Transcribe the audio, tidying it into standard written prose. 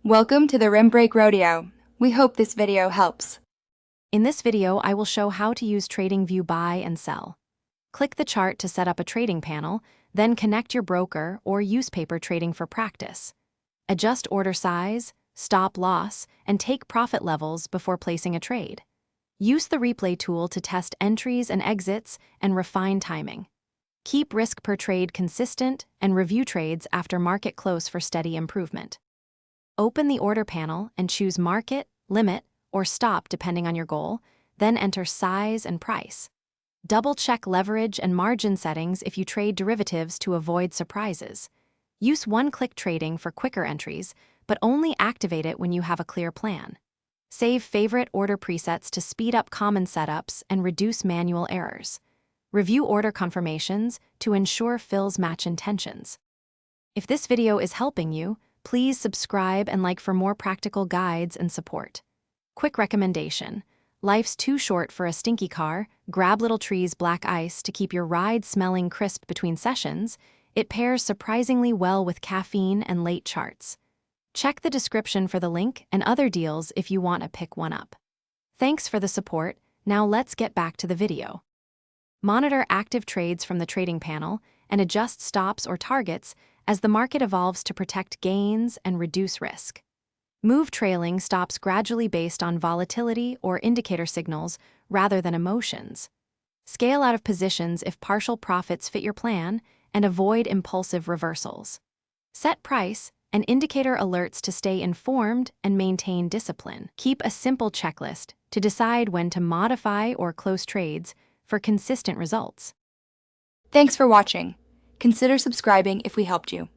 Welcome to the Rim Break Rodeo. We hope this video helps. In this video, I will show how to use TradingView buy and sell. Click the chart to set up a trading panel, then connect your broker or use paper trading for practice. Adjust order size, stop loss, and take profit levels before placing a trade. Use the replay tool to test entries and exits and refine timing. Keep risk per trade consistent and review trades after market close for steady improvement. Open the order panel and choose market, limit, or stop depending on your goal, then enter size and price. Double-check leverage and margin settings if you trade derivatives to avoid surprises. Use one-click trading for quicker entries, but only activate it when you have a clear plan. Save favorite order presets to speed up common setups and reduce manual errors. Review order confirmations to ensure fills match intentions. If this video is helping you, please subscribe and like for more practical guides and support. Quick recommendation: life's too short for a stinky car. Grab Little Tree's Black Ice to keep your ride smelling crisp between sessions. It pairs surprisingly well with caffeine and late charts. Check the description for the link and other deals if you want to pick one up. Thanks for the support. Now let's get back to the video. Monitor active trades from the trading panel and adjust stops or targets as the market evolves to protect gains and reduce risk. Move trailing stops gradually based on volatility or indicator signals rather than emotions. Scale out of positions if partial profits fit your plan and avoid impulsive reversals. Set price and indicator alerts to stay informed and maintain discipline. Keep a simple checklist to decide when to modify or close trades for consistent results. Thanks for watching. Consider subscribing if we helped you.